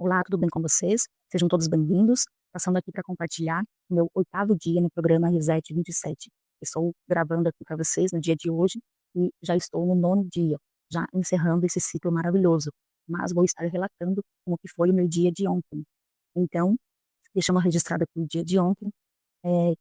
Olá, tudo bem com vocês? Sejam todos bem-vindos. Passando aqui para compartilhar o meu oitavo dia no programa Reset 27. Estou gravando aqui para vocês no dia de hoje e já estou no nono dia, já encerrando esse ciclo maravilhoso. Mas vou estar relatando como que foi o meu dia de ontem. Então, deixando registrado aqui o dia de ontem. É,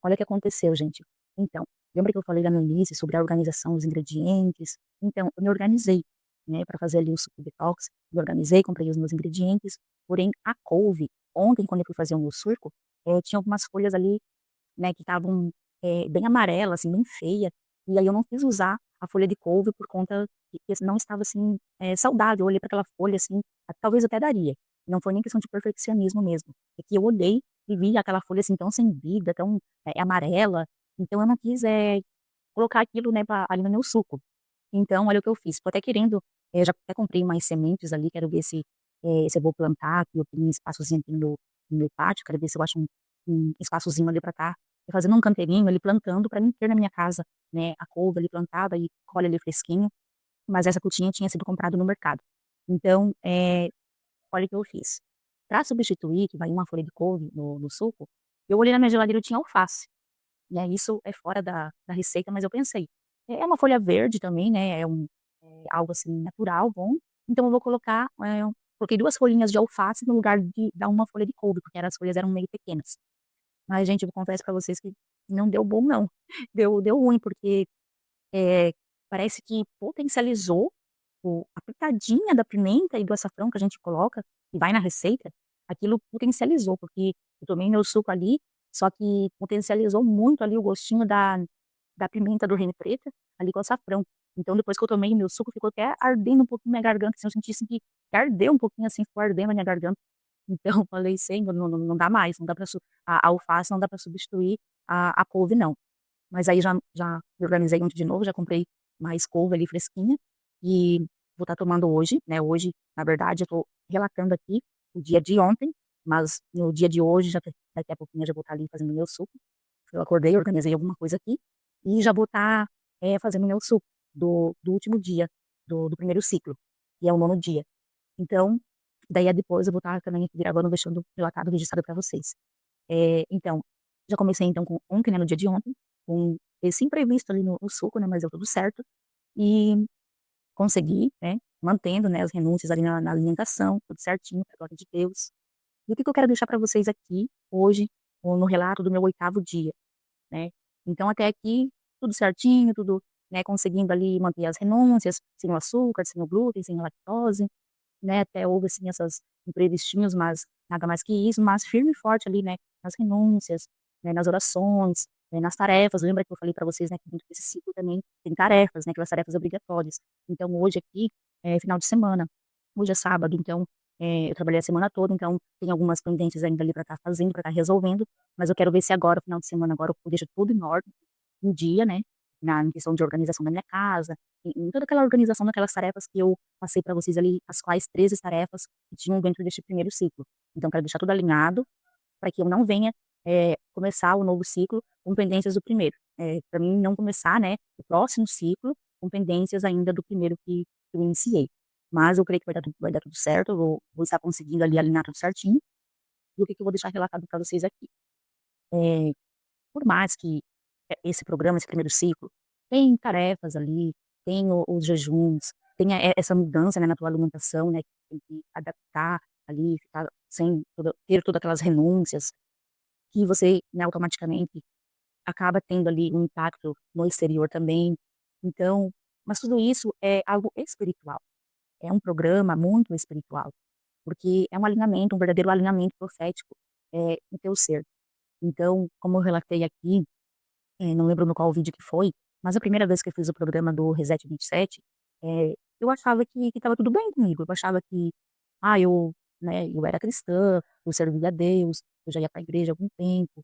olha o que aconteceu, gente. Então, lembra que eu falei lá no início sobre a organização dos ingredientes? Então, eu me organizei, né, para fazer ali o suco detox. Me organizei, comprei os meus ingredientes. Porém, a couve, ontem, quando eu fui fazer o meu suco, tinha algumas folhas ali, né, que estavam bem amarelas, assim, bem feia. E aí eu não quis usar a folha de couve por conta que não estava, assim, saudável. Eu olhei para aquela folha, assim, talvez até daria. Não foi nem questão de perfeccionismo mesmo. É que eu olhei e vi aquela folha, assim, tão sem vida, tão amarela. Então eu não quis colocar aquilo, né, ali no meu suco. Então, olha o que eu fiz. Tô até querendo, já até comprei umas sementes ali, quero ver se eu vou plantar, que eu tenho um espaçozinho aqui no meu pátio, quero ver se eu acho um espaçozinho ali para estar fazendo um canteirinho ali, plantando, para mim ter na minha casa, né, a couve ali plantada e colhe ali fresquinho, mas essa que eu tinha sido comprado no mercado. Então, olha o que eu fiz. Para substituir, que vai uma folha de couve no suco, eu olhei na minha geladeira e tinha alface, né, isso é fora da receita, mas eu pensei, é uma folha verde também, né, é algo assim natural, bom, então eu vou colocar, coloquei 2 folhinhas de alface no lugar de dar uma folha de couve, porque as folhas eram meio pequenas. Mas gente, eu confesso pra vocês que não deu bom não, deu ruim, porque, eh, parece que potencializou a pitadinha da pimenta e do açafrão que a gente coloca, e vai na receita, aquilo potencializou, porque eu tomei meu suco ali, só que potencializou muito ali o gostinho da pimenta do reino preta, ali com açafrão. Então depois que eu tomei meu suco, ficou até ardendo um pouquinho minha garganta, assim, eu senti, assim, que ardeu um pouquinho, assim, ficou ardendo a minha garganta. Então eu falei: "Senhor, não dá mais, não dá pra a alface não dá pra substituir a couve não". Mas aí já me organizei ontem de novo, já comprei mais couve ali fresquinha, e vou estar tomando hoje, né, hoje, na verdade, eu tô relatando aqui o dia de ontem, mas no dia de hoje, já daqui a pouquinho eu já vou estar ali fazendo meu suco. Eu acordei, organizei alguma coisa aqui, e já vou estar, fazendo meu suco do último dia do primeiro ciclo, que é o nono dia. Então, daí depois eu vou estar também aqui gravando, deixando relatado, registrado para vocês. Então, já comecei então com ontem, né, no dia de ontem, com esse imprevisto ali no suco, né, mas deu tudo certo, e consegui, né, mantendo, né, as renúncias ali na alimentação, tudo certinho, pra glória de Deus. E o que que eu quero deixar para vocês aqui, hoje, no relato do meu oitavo dia, né. Então até aqui, tudo certinho, tudo, né, conseguindo ali manter as renúncias, sem o açúcar, sem o glúten, sem a lactose, né, até houve, assim, essas imprevistinhos, mas nada mais que isso, mas firme e forte ali, né, nas renúncias, né, nas orações, nas tarefas. Lembra que eu falei para vocês, né, que dentro desse ciclo também tem tarefas, né, aquelas tarefas obrigatórias. Então hoje aqui é final de semana, hoje é sábado, então, eu trabalhei a semana toda, então tem algumas pendências ainda ali para estar fazendo, para estar resolvendo, mas eu quero ver se agora, final de semana, agora eu deixo tudo em ordem, em dia, né, em questão de organização da minha casa, em toda aquela organização daquelas tarefas que eu passei para vocês ali, as quais 13 tarefas que tinham dentro deste primeiro ciclo. Então quero deixar tudo alinhado, para que eu não venha, começar o novo ciclo com pendências do primeiro. Para mim não começar, né, o próximo ciclo com pendências ainda do primeiro que eu iniciei. Mas eu creio que vai dar tudo certo, eu vou estar conseguindo ali alinhar tudo certinho. E o que que eu vou deixar relatado para vocês aqui. Eh, por mais que esse programa, esse primeiro ciclo, tem tarefas ali, tem os jejuns, tem essa mudança, né, na tua alimentação, né, que tem que adaptar ali, ficar sem ter todas aquelas renúncias, que você, né, automaticamente acaba tendo ali um impacto no exterior também. Então, mas tudo isso é algo espiritual, é um programa muito espiritual, porque é um alinhamento, um verdadeiro alinhamento profético, no teu ser. Então, como eu relatei aqui, não lembro no qual vídeo que foi, mas a primeira vez que eu fiz o programa do Reset 27, eu achava que estava tudo bem comigo, eu achava que, eu, né, eu era cristã, eu servia a Deus, eu já ia para a igreja há algum tempo,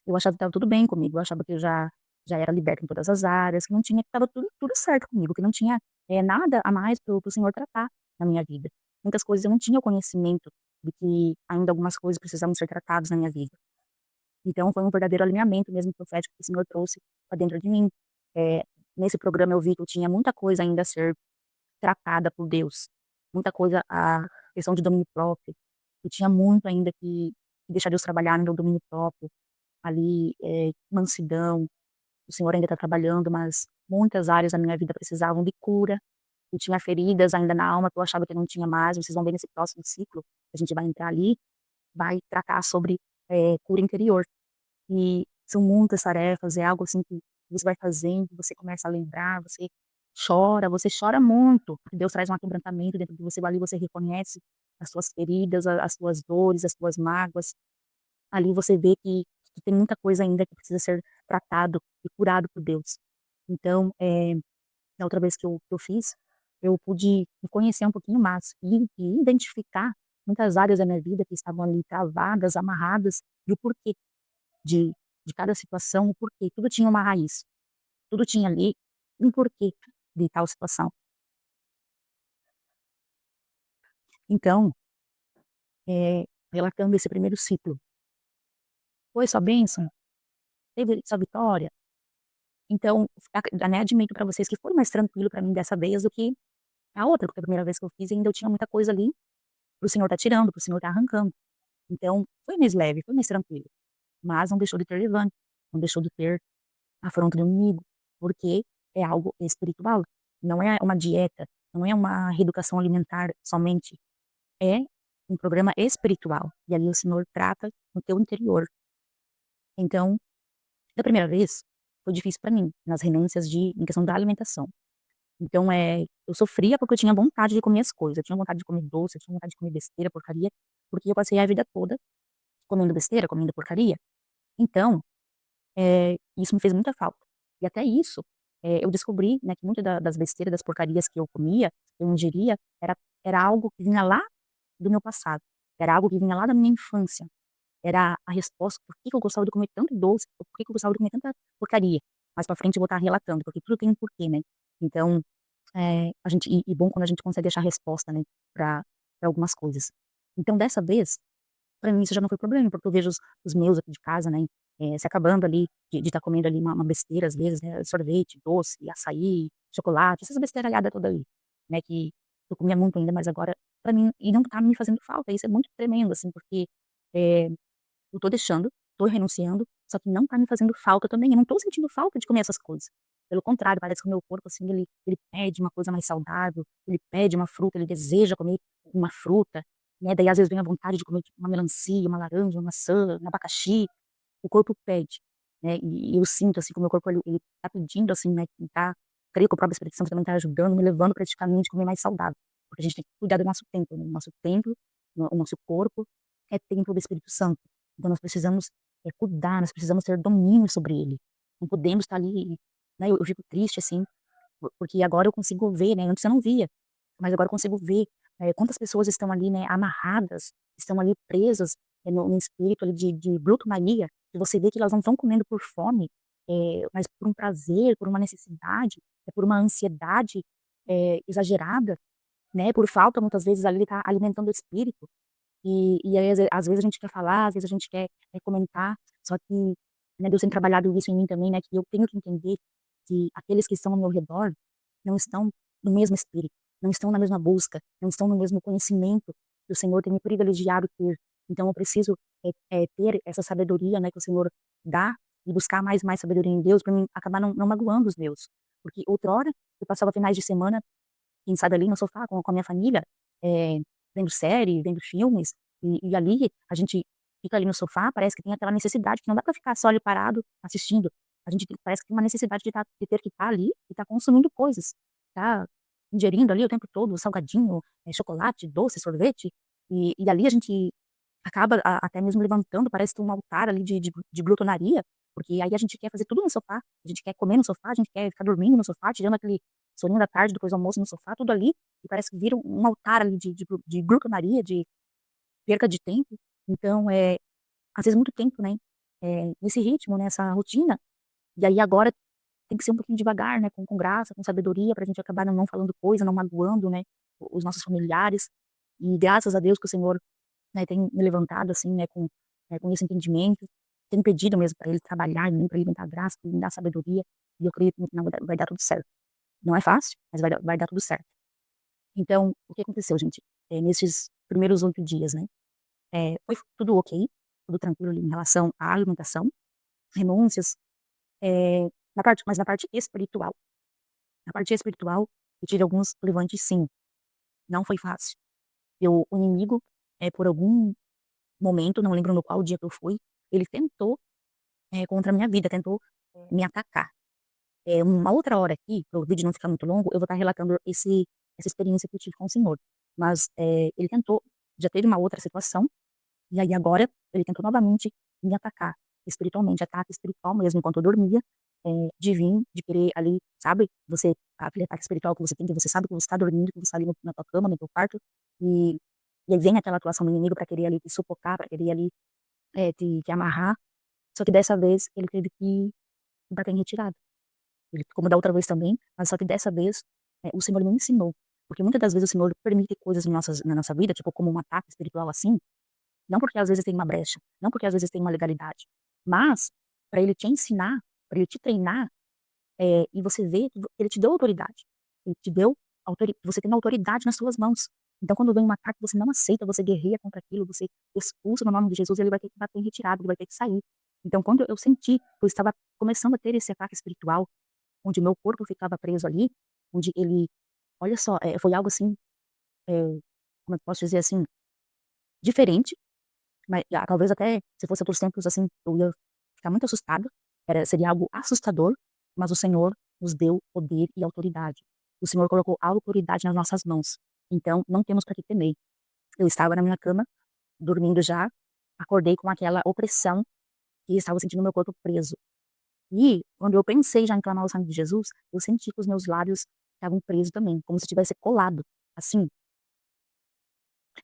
eu achava que estava tudo bem comigo, eu achava que eu já era liberta em todas as áreas, que não tinha que estava tudo certo comigo, que não tinha, nada a mais para o Senhor tratar na minha vida. Muitas coisas eu não tinha o conhecimento de que ainda algumas coisas precisavam ser tratadas na minha vida. Então foi um verdadeiro alinhamento mesmo profético que o Senhor trouxe para dentro de mim. Eh, nesse programa eu vi que eu tinha muita coisa ainda a ser tratada por Deus, muita coisa questão de domínio próprio. Eu tinha muito ainda que deixar Deus trabalhar no meu domínio próprio, ali, mansidão. O Senhor ainda está trabalhando, mas muitas áreas da minha vida precisavam de cura. Eu tinha feridas ainda na alma que eu achava que não tinha mais. Vocês vão ver nesse próximo ciclo, que a gente vai entrar ali, vai tratar sobre, cura interior. E são muitas tarefas, é algo assim que você vai fazendo, você começa a lembrar, você chora muito. Deus traz um quebrantamento dentro de você, ali você reconhece as suas feridas, as suas dores, as suas mágoas. Ali você vê que tem muita coisa ainda que precisa ser tratado e curado por Deus. Então, da outra vez que eu fiz, eu pude me conhecer um pouquinho mais e identificar muitas áreas da minha vida que estavam ali travadas, amarradas, e o porquê de de cada situação, o porquê. Tudo tinha uma raiz, tudo tinha ali um porquê de tal situação. Então, relatando esse primeiro ciclo, foi sua bênção? Teve sua vitória? Então, né, admito para vocês que foi mais tranquilo para mim dessa vez do que a outra, porque a primeira vez que eu fiz ainda eu tinha muita coisa ali para o Senhor tá tirando, para o Senhor tá arrancando. Então, foi mais leve, foi mais tranquilo, mas não deixou de ter levante, não deixou de ter afronta do inimigo, porque é algo espiritual, não é uma dieta, não é uma reeducação alimentar somente, é um programa espiritual, e ali o Senhor trata no teu interior. Então, da primeira vez, foi difícil para mim, nas renúncias em questão da alimentação. Então, eu sofria porque eu tinha vontade de comer as coisas, eu tinha vontade de comer doce, eu tinha vontade de comer besteira, porcaria, porque eu passei a vida toda comendo besteira, comendo porcaria. Então, isso me fez muita falta. E até isso, eu descobri, né, que muita das besteiras, das porcarias que eu comia, eu ingeria, era algo que vinha lá do meu passado, era algo que vinha lá da minha infância, era a resposta por que que eu gostava de comer tanto doce, por que que eu gostava de comer tanta porcaria. Mais pra frente eu vou estar relatando, porque tudo tem um porquê, né. Então, a gente e bom quando a gente consegue achar resposta, né, pra algumas coisas. Então dessa vez, pra mim isso já não foi problema, porque eu vejo os meus aqui de casa, né, se acabando ali de estar comendo ali uma besteira às vezes, né, sorvete, doce, açaí, chocolate, essas besteiraiada toda aí, né, que eu comia muito ainda, mas agora pra mim e não tá me fazendo falta, isso é muito tremendo, assim, porque, eh, eu tô deixando, tô renunciando, só que não tá me fazendo falta também, eu não tô sentindo falta de comer essas coisas. Pelo contrário, parece que o meu corpo, assim, ele pede uma coisa mais saudável, ele pede uma fruta, ele deseja comer uma fruta, né, daí às vezes vem a vontade de comer, tipo, uma melancia, uma laranja, uma maçã, um abacaxi, o corpo pede, né, e eu sinto, assim, que o meu corpo ele tá pedindo, assim, né, que tá creio que o próprio Espírito Santo também tá ajudando, me levando pra esse caminho de comer mais saudável, porque a gente tem que cuidar do nosso templo, né, o nosso templo, o nosso corpo é templo do Espírito Santo, então nós precisamos, cuidar, nós precisamos ter domínio sobre ele, não podemos estar ali, né, eu fico triste, assim, porque agora eu consigo ver, né, antes eu não via, mas agora eu consigo ver, quantas pessoas estão ali, né, amarradas, estão ali presas, no espírito ali de glutomania, e você vê que elas não estão comendo por fome, mas por um prazer, por uma necessidade, por uma ansiedade, exagerada, né, por falta muitas vezes ali tá alimentando o espírito. E aí às vezes a gente quer falar, às vezes a gente quer, comentar, só que, né, Deus tem trabalhado isso em mim também, né, que eu tenho que entender que aqueles que estão ao meu redor não estão no mesmo espírito, não estão na mesma busca, não estão no mesmo conhecimento que o Senhor tem me privilegiado ter. Então eu preciso, ter essa sabedoria, né, que o Senhor dá e buscar mais sabedoria em Deus para mim acabar não magoando os meus. Porque outrora eu passava finais de semana, quem sabe ali no sofá com a minha família, eh, vendo série, vendo filmes, e ali a gente fica ali no sofá, parece que tem aquela necessidade que não dá pra ficar só ali parado assistindo, a gente parece que tem uma necessidade de ter que estar ali e estar consumindo coisas, tá ingerindo ali o tempo todo salgadinho, chocolate, doce, sorvete, e ali a gente acaba até mesmo levantando, parece que um altar ali de glutonaria, porque aí a gente quer fazer tudo no sofá, a gente quer comer no sofá, a gente quer ficar dormindo no sofá, tirando aquele soninho da tarde depois do almoço no sofá, tudo ali, e parece que vira um altar ali de glutonaria, de perca de tempo. Então, às vezes muito tempo, né, nesse ritmo, nessa rotina, e aí agora tem que ser um pouquinho devagar, né, com graça, com sabedoria, pra gente acabar não falando coisa, não magoando, né, os nossos familiares. E graças a Deus que o Senhor, né, tem me levantado, assim, né, com esse entendimento, tenho pedido mesmo para Ele trabalhar em mim, para Ele me dar graça, para Ele me dar sabedoria, e eu creio que no final vai dar tudo certo. Não é fácil, mas vai dar tudo certo. Então, o que aconteceu, gente? Nesses primeiros 8 dias, né. Foi tudo ok, tudo tranquilo ali em relação à alimentação, renúncias, mas na parte espiritual. Na parte espiritual, eu tive alguns levantes sim, não foi fácil. O inimigo, por algum momento, não lembro no qual dia que eu fui, ele tentou, contra a minha vida, tentou, me atacar. Uma outra hora aqui, para o vídeo não ficar muito longo, eu vou estar relatando essa experiência que eu tive com o Senhor. Mas, ele tentou, já teve uma outra situação, e aí agora ele tentou novamente me atacar espiritualmente, ataque espiritual mesmo, enquanto eu dormia, de vir, de querer ali, sabe, aquele ataque espiritual que você tem, que você sabe que você está dormindo, que você está ali na tua cama, no teu quarto, e e aí vem aquela atuação do inimigo para querer ali te sufocar, para querer ali, te amarrar, só que dessa vez ele teve que bater em retirada. Ele como da outra vez também, mas só que dessa vez, o Senhor me ensinou, porque muitas das vezes o Senhor permite coisas na nossa vida, tipo como um ataque espiritual assim, não porque às vezes tem uma brecha, não porque às vezes tem uma legalidade, mas para ele te ensinar, para ele te treinar, e você vê que ele te deu autoridade. Ele te deu você tem autoridade nas suas mãos. Então quando vem um ataque, você não aceita, você guerreia contra aquilo, você expulsa no nome de Jesus, ele vai ter que bater em retirada, ele vai ter que sair. Então quando eu senti que eu estava começando a ter esse ataque espiritual, onde o meu corpo ficava preso ali, onde ele olha só, foi algo assim, como eu posso dizer assim, diferente, mas talvez até se fosse outros tempos, assim, eu ia ficar muito assustada, seria algo assustador, mas o Senhor nos deu poder e autoridade. O Senhor colocou a autoridade nas nossas mãos, então não temos para que temer. Eu estava na minha cama, dormindo já, acordei com aquela opressão e estava sentindo meu corpo preso. E quando eu pensei já em clamar o sangue de Jesus, eu senti que os meus lábios estavam presos também, como se tivesse colado, assim.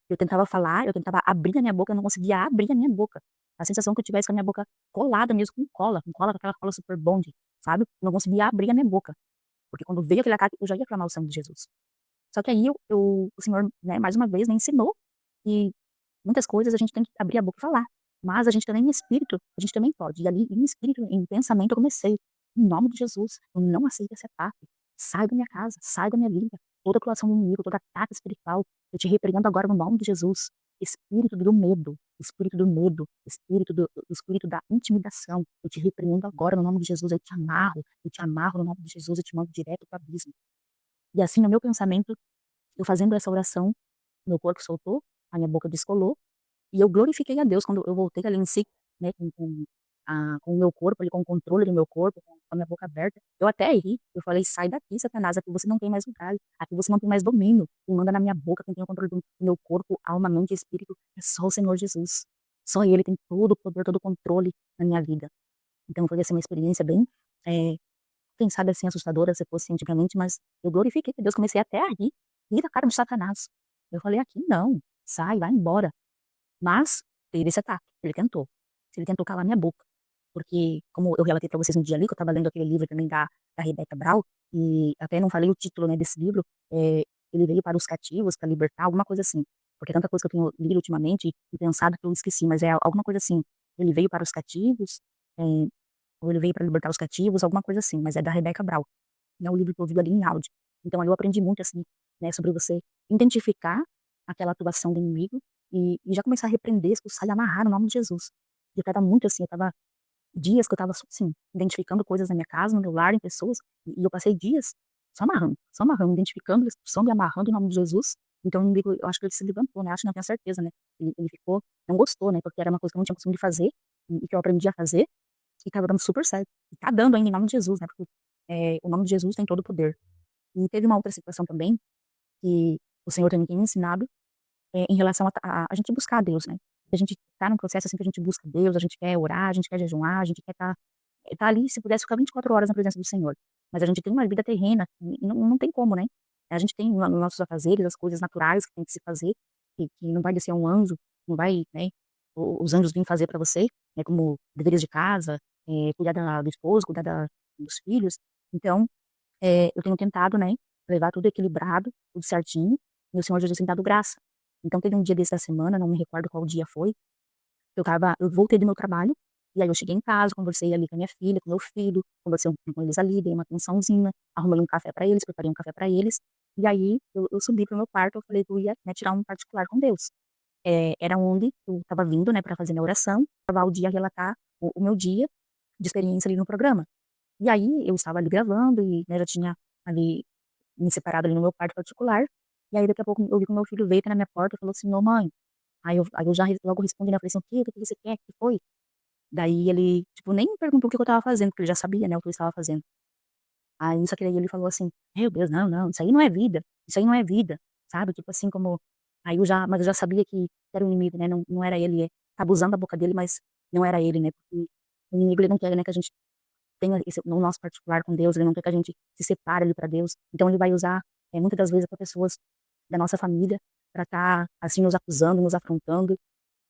Eu tentava falar, eu tentava abrir a minha boca, eu não conseguia abrir a minha boca. A sensação que eu tivesse com a minha boca colada mesmo com cola, com aquela cola super bond, sabe. Não conseguia abrir a minha boca, porque quando veio aquele ataque, eu já ia clamar o sangue de Jesus. Só que aí o Senhor, né, mais uma vez me ensinou que muitas coisas a gente tem que abrir a boca e falar, mas a gente também em espírito, a gente também pode. E ali em espírito, em pensamento eu comecei, em nome de Jesus, eu não aceito esse ataque, sai da minha casa, sai da minha vida, toda atuação do inimigo, todo ataque espiritual, eu te repreendo agora no nome de Jesus. Espírito do medo, espírito da intimidação, eu te repreendo agora no nome de Jesus, eu te amarro no nome de Jesus, eu te mando direto para o abismo. E assim no meu pensamento, eu fazendo essa oração, meu corpo soltou, a minha boca descolou, e eu glorifiquei a Deus quando eu voltei ali em si, né, com o meu corpo ali, com o controle do meu corpo, com a minha boca aberta. Eu até ri, eu falei: "Sai daqui, Satanás, aqui você não tem mais lugar, aqui você não tem mais domínio. Quem manda na minha boca, quem tem o controle do meu corpo, alma, mente e espírito é só o Senhor Jesus. Só Ele tem todo o poder, todo o controle na minha vida". Então foi, assim, uma experiência bem, eh, quem sabe, assim, assustadora, se fosse antigamente, mas eu glorifiquei a Deus, comecei até a rir da cara de Satanás. Eu falei: "Aqui não, sai, vai embora". Mas teve esse ataque, ele tentou calar minha boca, porque como eu relatei pra vocês um dia ali, que eu estava lendo aquele livro também da Rebecca Brown, e até não falei o título, né, desse livro, ele veio para os cativos, para libertar, alguma coisa assim, porque é tanta coisa que eu tenho lido ultimamente e pensado que eu esqueci, mas é alguma coisa assim, ele veio para os cativos, eh, ou ele veio para libertar os cativos, alguma coisa assim, mas é da Rebecca Brown, é o livro que eu vi ali em áudio. Então ali eu aprendi muito, assim, né, sobre você identificar aquela atuação do inimigo e já começar a repreender, expulsar e amarrar no nome de Jesus. E eu estava muito assim, eu estava dias que eu estava só assim, identificando coisas na minha casa, no meu lar, em pessoas, e eu passei dias só amarrando, identificando, expulsando e amarrando em nome de Jesus. Então o inimigo, eu acho que ele se levantou, né, acho não, tenho certeza, né, ele ficou não gostou, né, porque era uma coisa que eu não tinha costume de fazer, e que eu aprendi a fazer, e estava dando super certo. E tá dando ainda em nome de Jesus, né, porque, o nome de Jesus tem todo o poder. E teve uma outra situação também, que o Senhor também tem me ensinado, em relação a gente buscar a Deus, né. A gente tá num processo, assim, que a gente busca Deus, a gente quer orar, a gente quer jejuar, a gente quer tá ali, se pudesse ficar 24 horas na presença do Senhor. Mas a gente tem uma vida terrena e não tem como, né. A gente tem os nossos afazeres, as coisas naturais que tem que se fazer, que não vai descer um anjo, não vai, né, o os anjos vêm fazer pra você, né, como deveres de casa, cuidar do esposo, cuidar dos filhos. Então, eu tenho tentado, né, levar tudo equilibrado, tudo certinho, e o Senhor Jesus tem dado graça. Então teve um dia desse da semana, não me recordo qual dia foi, eu voltei do meu trabalho, e aí eu cheguei em casa, conversei ali com a minha filha, com meu filho, conversei um pouco com eles ali, dei uma atençãozinha, arrumei um café pra eles, preparei um café pra eles, E aí eu subi para o meu quarto, eu falei que eu ia, né, tirar um particular com Deus. Era onde eu estava vindo, né, para fazer minha oração, gravar o dia, relatar o meu dia de experiência ali no programa. E aí eu estava ali gravando e, né, já tinha ali me separado ali no meu quarto particular, e aí daqui a pouco eu vi que o meu filho veio até na minha porta e falou assim: "Ô mãe", aí eu já logo respondi, né, eu falei assim: O que você quer? O que foi?". Daí ele, tipo, nem me perguntou o que que eu estava fazendo, porque ele já sabia, né, o que eu estava fazendo. Aí só que daí ele falou assim: "Meu Deus, não, não, isso aí não é vida, isso aí não é vida", sabe, tipo assim, como aí eu já sabia que era o inimigo, né, não era ele, estava usando a boca dele, mas não era ele, né, porque o inimigo ele não quer, né, que a gente tenha esse no nosso particular com Deus, ele não quer que a gente se separe ali pra Deus, então ele vai usar, muitas das vezes até pessoas da nossa família pra estar, assim, nos acusando, nos afrontando,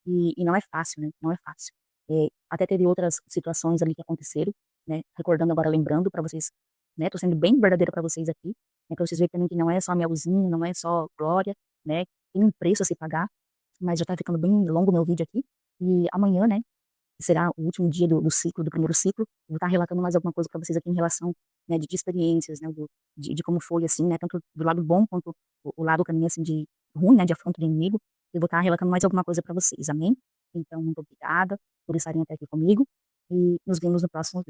e não é fácil, né, não é fácil. Até teve outras situações ali que aconteceram, né, recordando agora, lembrando pra vocês, né, tô sendo bem verdadeira pra vocês aqui, né, pra vocês verem também que não é só melzinho, não é só glória, né, tem um preço a se pagar, mas já tá ficando bem longo o meu vídeo aqui, e amanhã, né, que será o último dia do ciclo, do primeiro ciclo, eu vou estar relatando mais alguma coisa pra vocês aqui em relação, né, de experiências, né, de como foi, assim, né, tanto do lado bom quanto o lado também, assim, de ruim, né, de afronta do inimigo. Eu vou estar relatando mais alguma coisa pra vocês, amém? Então muito obrigada por estarem até aqui comigo, e nos vemos no próximo vídeo.